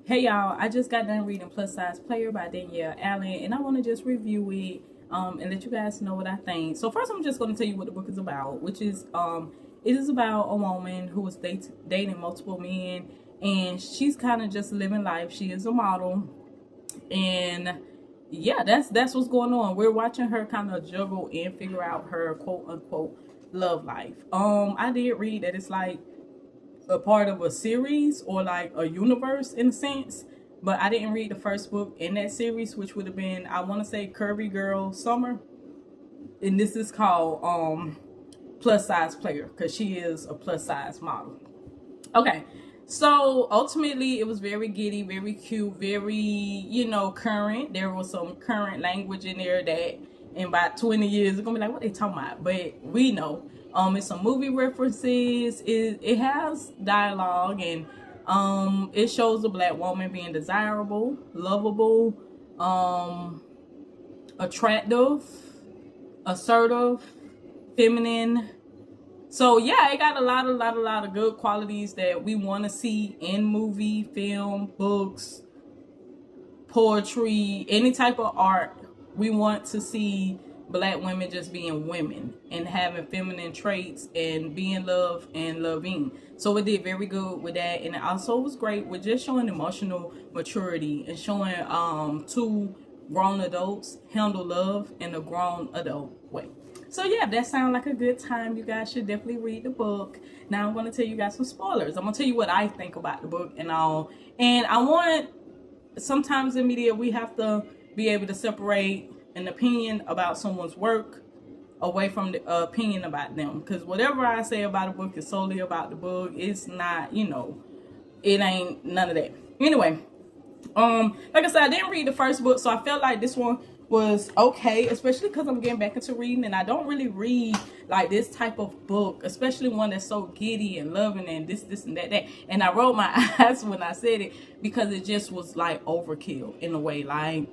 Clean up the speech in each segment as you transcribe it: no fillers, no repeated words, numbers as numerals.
Hey y'all, I just got done reading Plus Size Player by Danielle, and I want to just review it and let you guys know what I think. So first I'm just going to tell you what the book is about, which is it is about a woman who was dating multiple men, and she's kind of just living life. She is a model, and yeah, that's what's going on. We're watching her kind of juggle and figure out her quote unquote love life. I did read that it's like a part of a series or like a universe in a sense, but I didn't read the first book in that series, which would have been, I want to say, Curvy Girl Summer, and this is called Plus Size Player because she is a plus size model. Okay, so ultimately it was very giddy, very cute, very, current. There was some current language in there that in about 20 years it's gonna be like, what they talking about? But we know. It's some movie references. It has dialogue, and it shows a black woman being desirable, lovable, attractive, assertive, feminine. So yeah, it got a lot of good qualities that we want to see in movie, film, books, poetry, any type of art. We want to see black women just being women and having feminine traits and being loved and loving. So it did very good with that, and it also was great with just showing emotional maturity and showing two grown adults handle love in a grown adult way. So yeah, that sounds like a good time. You guys should definitely read the book. Now I'm going to tell you guys some spoilers. I'm going to tell you what I think about the book and all. And I want, sometimes in media we have to be able to separate an opinion about someone's work away from the opinion about them, because whatever I say about a book is solely about the book. It's not, it ain't none of that. Anyway, like I said, I didn't read the first book, so I felt like this one was okay, especially because I'm getting back into reading, and I don't really read like this type of book, especially one that's so giddy and loving and this and that. And I rolled my eyes when I said it because it just was like overkill in a way. Like,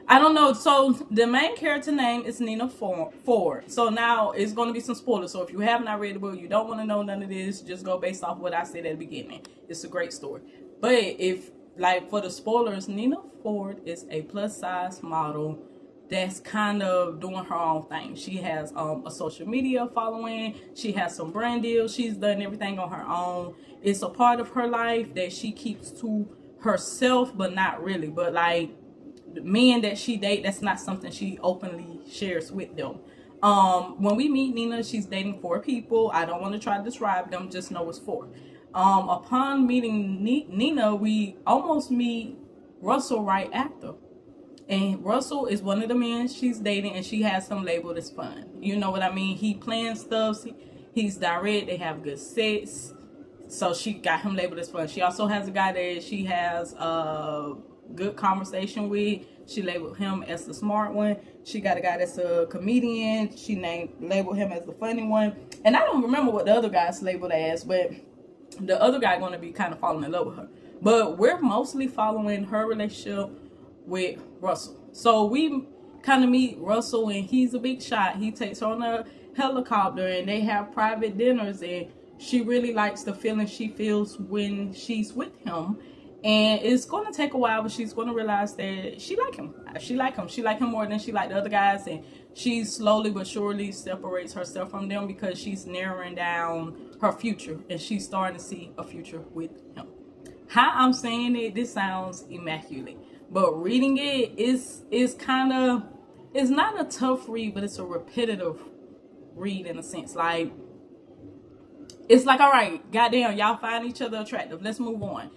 I don't know. So the main character name is Nina Ford. So now it's going to be some spoilers. So if you have not read the book, you don't want to know none of this, just go based off what I said at the beginning. It's a great story. But if, like, for the spoilers, Nina Ford is a plus size model that's kind of doing her own thing. She has a social media following. She has some brand deals. She's done everything on her own. It's a part of her life that she keeps to herself, but not really. But like, the men that she date, that's not something she openly shares with them. When we meet Nina, she's dating 4 people. I don't want to try to describe them, just know it's 4. Upon meeting Nina, we almost meet Russell right after. And Russell is one of the men she's dating, and she has him labeled as fun. You know what I mean? He plans stuff. He's direct. They have good sex. So she got him labeled as fun. She also has a guy that she has good conversation with. She labeled him as the smart one. She got a guy that's a comedian. She labeled him as the funny one. And I don't remember what the other guy's labeled as, but the other guy going to be kind of falling in love with her. But we're mostly following her relationship with Russell. So we kind of meet Russell, and he's a big shot. He takes her on a helicopter, and they have private dinners, and she really likes the feeling she feels when she's with him. And it's going to take a while, but she's going to realize that she like him. She like him more than she like the other guys. And she slowly but surely separates herself from them because she's narrowing down her future. And she's starting to see a future with him. How I'm saying it, this sounds immaculate. But reading it is kind of, it's not a tough read, but it's a repetitive read in a sense. Like, it's like, all right, goddamn, y'all find each other attractive. Let's move on.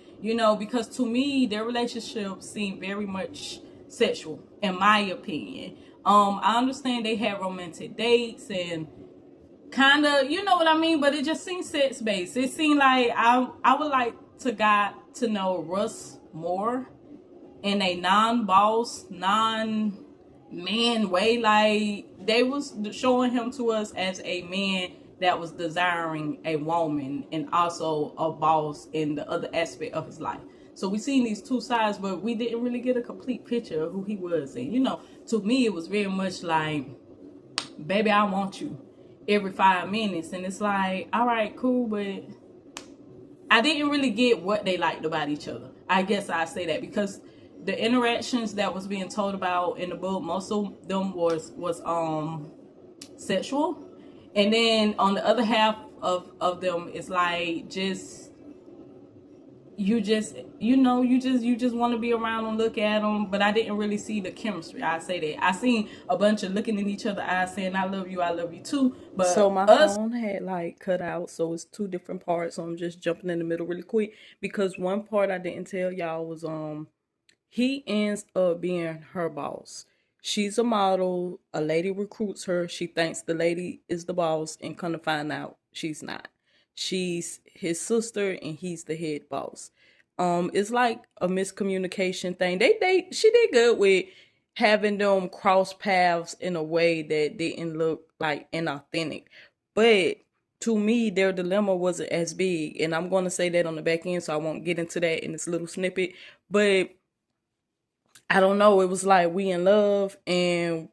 Because to me, their relationship seemed very much sexual, in my opinion. I understand they had romantic dates and kind of, you know what I mean? But it just seemed sex-based. It seemed like I would like got to know Russ more in a non-boss, non-man way. Like, they was showing him to us as a man that was desiring a woman and also a boss in the other aspect of his life. So we seen these two sides, but we didn't really get a complete picture of who he was. And to me, it was very much like, baby, I want you every 5 minutes. And it's like, all right, cool, but I didn't really get what they liked about each other. I guess I say that because the interactions that was being told about in the book, most of them was sexual, and then on the other half of them, it's like you just want to be around and look at them. But I didn't really see the chemistry. I say that I seen a bunch of looking in each other's eyes saying I love you too, but So my phone had like cut out, so it's two different parts. So I'm just jumping in the middle really quick because one part I didn't tell y'all was he ends up being her boss. She's a model. A lady recruits her. She thinks the lady is the boss, and come to find out, she's not. She's his sister, and he's the head boss. It's like a miscommunication thing. She did good with having them cross paths in a way that didn't look like inauthentic. But to me, their dilemma wasn't as big, and I'm going to say that on the back end, so I won't get into that in this little snippet. But I don't know. It was like we in love and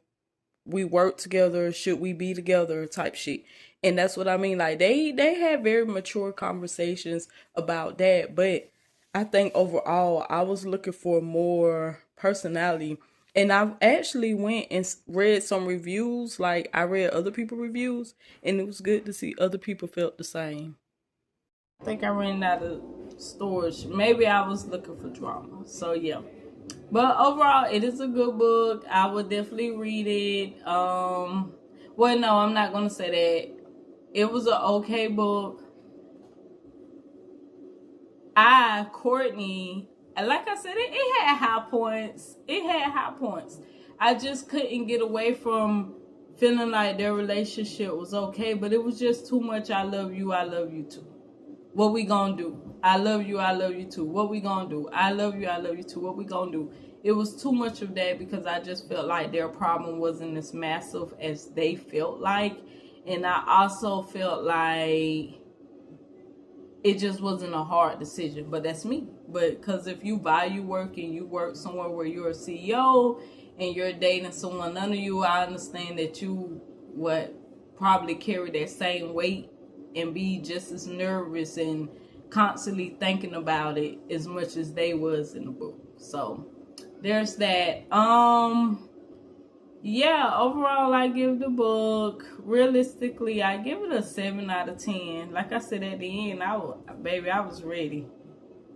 we work together. Should we be together? Type shit. And that's what I mean. Like they had very mature conversations about that. But I think overall, I was looking for more personality. And I actually went and read some reviews. Like I read other people's reviews, and it was good to see other people felt the same. I think I ran out of storage. Maybe I was looking for drama. So yeah. But overall, it is a good book. I would definitely read it. Well, no, I'm not gonna say that. It was an okay book. Courtney, like I said, it had high points. It had high points. I just couldn't get away from feeling like their relationship was okay, but it was just too much. I love you too. What we gonna do? I love you too. What we gonna do? I love you too. What we gonna do? It was too much of that because I just felt like their problem wasn't as massive as they felt like. And I also felt like it just wasn't a hard decision. But that's me. But because if you value work and you work somewhere where you're a CEO and you're dating someone under you, I understand that you would probably carry that same weight and be just as nervous and constantly thinking about it as much as they was in the book. So there's that. Yeah, overall I give the book, realistically, I give it a 7 out of 10. Like I said at the end, I was ready.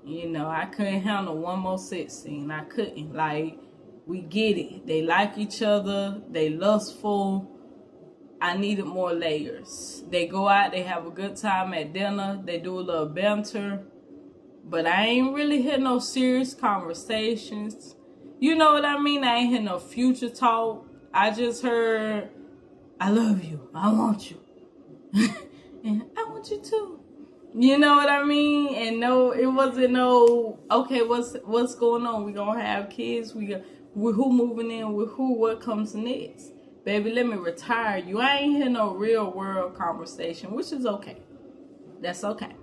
I couldn't handle one more sex scene. I couldn't. Like, we get it. They like each other. They lustful. I needed more layers. They go out, they have a good time at dinner, they do a little banter, but I ain't really hear no serious conversations. You know what I mean? I ain't hear no future talk. I just heard, I love you, I want you, and I want you too. You know what I mean? And no, it wasn't no, okay, what's going on? We gonna have kids, with who moving in with who, what comes next? Baby, let me retire you. I ain't hear no real world conversation, which is okay. That's okay.